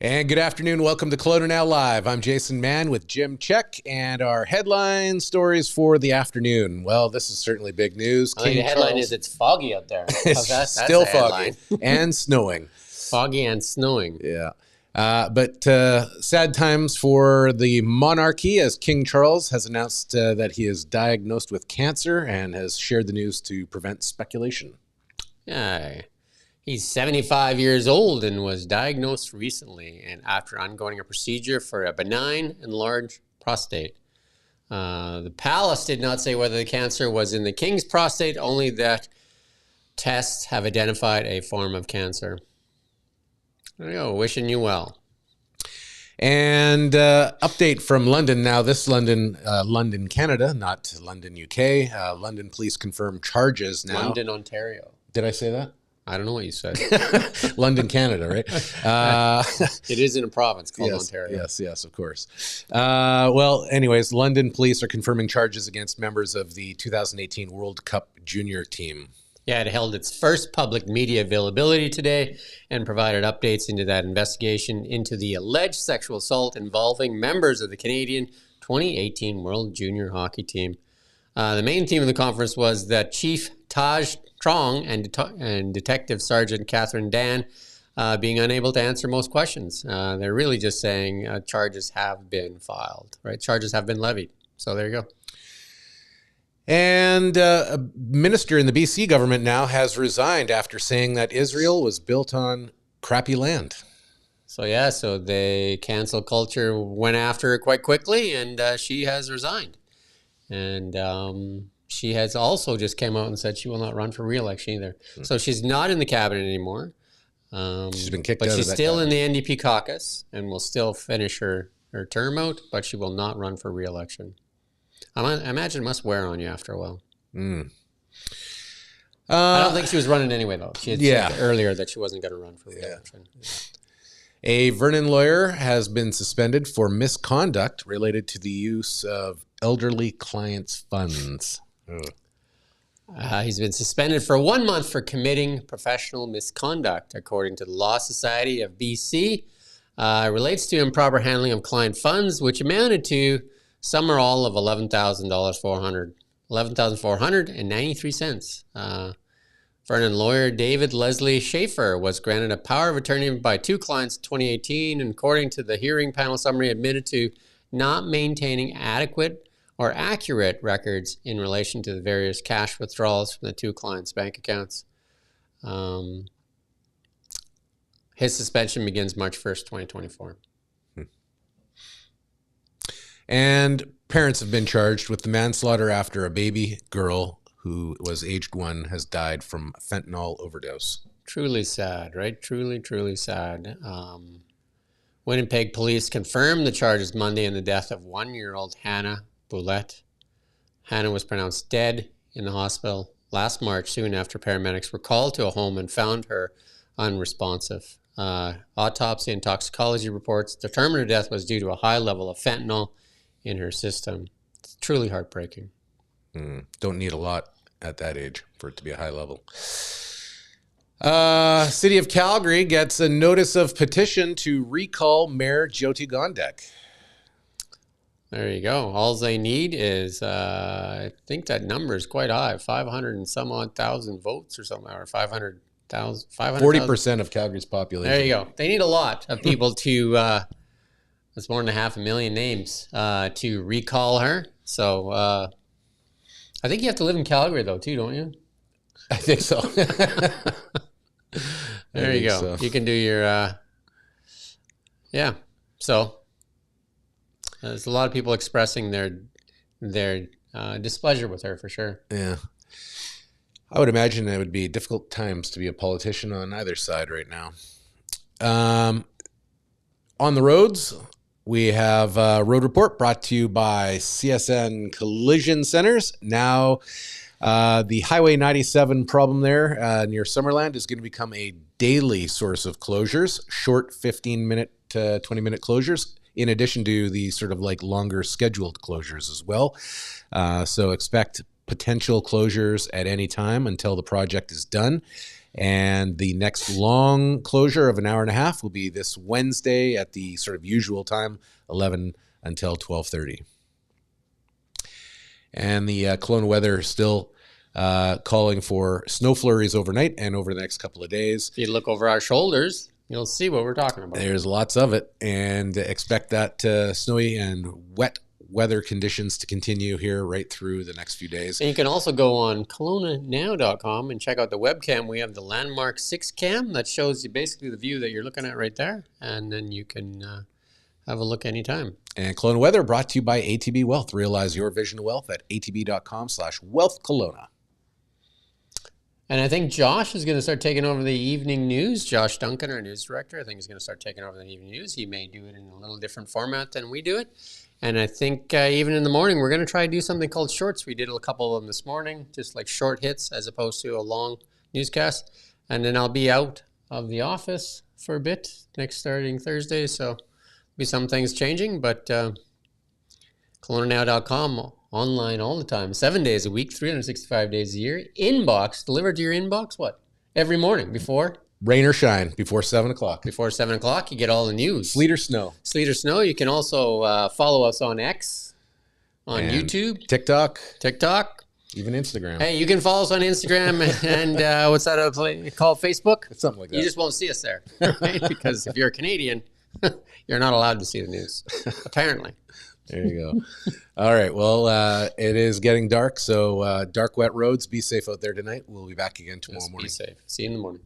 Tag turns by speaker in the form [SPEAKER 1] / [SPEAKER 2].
[SPEAKER 1] And good afternoon. Welcome to Kelowna Now Live. I'm Jason Mann with Jim Check and our headline stories for the afternoon. Well, this is certainly big news.
[SPEAKER 2] I think the headline is it's foggy out there.
[SPEAKER 1] It's still foggy and snowing.
[SPEAKER 2] Foggy and snowing.
[SPEAKER 1] Yeah. But sad times for the monarchy as King Charles has announced that he is diagnosed with cancer and has shared the news to prevent speculation.
[SPEAKER 2] Yeah. He's 75 years old and was diagnosed recently and after undergoing a procedure for a benign enlarged prostate. The palace did not say whether the cancer was in the king's prostate, only that tests have identified a form of cancer. There you go, wishing you well.
[SPEAKER 1] And update from London. Now, this London, Canada, not London, UK. London police confirm charges now.
[SPEAKER 2] London, Ontario.
[SPEAKER 1] Did I say that?
[SPEAKER 2] I don't know what you said.
[SPEAKER 1] London, Canada, right?
[SPEAKER 2] It is in a province called
[SPEAKER 1] yes,
[SPEAKER 2] Ontario.
[SPEAKER 1] Yes, of course. Well, anyways, London police are confirming charges against members of the 2018 World Cup junior team.
[SPEAKER 2] Yeah, it held its first public media availability today and provided updates into that investigation into the alleged sexual assault involving members of the Canadian 2018 World Junior Hockey Team. The main theme of the conference was that Chief Taj Trong and Detective Sergeant Catherine Dan being unable to answer most questions. They're really just saying charges have been filed, right? Charges have been levied. So there you go.
[SPEAKER 1] And a minister in the BC government now has resigned after saying that Israel was built on crappy land.
[SPEAKER 2] So the cancel culture went after her quite quickly, and she has resigned. And she has also just came out and said she will not run for re-election either. So she's not in the cabinet anymore.
[SPEAKER 1] She's been kicked out of that.
[SPEAKER 2] But she's still in the NDP caucus and will still finish her term out, but she will not run for re-election. I imagine it must wear on you after a while. I don't think she was running anyway, though. She had said earlier that she wasn't going to run for re-election. Yeah.
[SPEAKER 1] A Vernon lawyer has been suspended for misconduct related to the use of elderly clients' funds.
[SPEAKER 2] He's been suspended for 1 month for committing professional misconduct, according to the Law Society of BC. It relates to improper handling of client funds, which amounted to some or all of $11,493. Vernon lawyer David Leslie Schaefer was granted a power of attorney by two clients in 2018, and according to the hearing panel summary, admitted to not maintaining adequate or accurate records in relation to the various cash withdrawals from the two clients' bank accounts. His suspension begins March 1st, 2024.
[SPEAKER 1] And parents have been charged with the manslaughter after a baby girl who was aged 1 has died from fentanyl overdose.
[SPEAKER 2] Truly sad, right? Truly, truly sad. Winnipeg police confirmed the charges Monday in the death of 1-year-old Hannah Boulette. Hannah was pronounced dead in the hospital last March, soon after paramedics were called to a home and found her unresponsive. Autopsy and toxicology reports determined her death was due to a high level of fentanyl in her system. It's truly heartbreaking.
[SPEAKER 1] Don't need a lot at that age for it to be a high level. City of Calgary gets a notice of petition to recall Mayor Jyoti Gondek.
[SPEAKER 2] There you go. All they need is, I think that number is quite high, 500 and some odd thousand votes or something, or 500,000.
[SPEAKER 1] 40% of Calgary's population.
[SPEAKER 2] There you go. They need a lot of people to, that's more than 500,000 names, to recall her. So, I think you have to live in Calgary, though, too, don't you?
[SPEAKER 1] I think so.
[SPEAKER 2] There you go. So. You can do your, So there's a lot of people expressing their displeasure with her, for sure.
[SPEAKER 1] Yeah. I would imagine it would be difficult times to be a politician on either side right now. On the roads, we have a road report brought to you by CSN Collision Centers. Now, the Highway 97 problem there near Summerland is going to become a daily source of closures, short 15-minute to 20-minute closures, in addition to the sort of like longer scheduled closures as well. So expect potential closures at any time until the project is done. And the next long closure of an hour and a half will be this Wednesday at the sort of usual time, 11 until 12:30. And the Kelowna weather still calling for snow flurries overnight and over the next couple of days.
[SPEAKER 2] If you look over our shoulders, you'll see what we're talking about.
[SPEAKER 1] There's lots of it, and expect that snowy and wet weather conditions to continue here right through the next few days.
[SPEAKER 2] And you can also go on KelownaNow.com and check out the webcam. We have the Landmark 6 cam that shows you basically the view that you're looking at right there, and then you can have a look anytime.
[SPEAKER 1] And Kelowna weather brought to you by ATB Wealth. Realize your vision of wealth at atb.com/wealthkelowna.
[SPEAKER 2] And I think Josh is going to start taking over the evening news. Josh Duncan, our news director, I think he's going to start taking over the evening news. He may do it in a little different format than we do it. And I think even in the morning, we're going to try to do something called shorts. We did a couple of them this morning, just like short hits as opposed to a long newscast. And then I'll be out of the office for a bit starting Thursday. So be some things changing, but KelownaNow.com, online all the time, 7 days a week, 365 days a year, inbox, delivered to your inbox, what? Every morning before?
[SPEAKER 1] Rain or shine, before 7 o'clock.
[SPEAKER 2] Before 7 o'clock, you get all the news.
[SPEAKER 1] Sleet or snow.
[SPEAKER 2] Sleet or snow. You can also follow us on X, on
[SPEAKER 1] And
[SPEAKER 2] YouTube,
[SPEAKER 1] TikTok,
[SPEAKER 2] even
[SPEAKER 1] Instagram.
[SPEAKER 2] Hey, you can follow us on Instagram and what's that called? Facebook?
[SPEAKER 1] It's something like that.
[SPEAKER 2] You just won't see us there, right? Because if you're a Canadian, you're not allowed to see the news, apparently.
[SPEAKER 1] There you go. All right. Well, it is getting dark, so dark, wet roads. Be safe out there tonight. We'll be back again tomorrow morning.
[SPEAKER 2] Be safe. See you in the morning.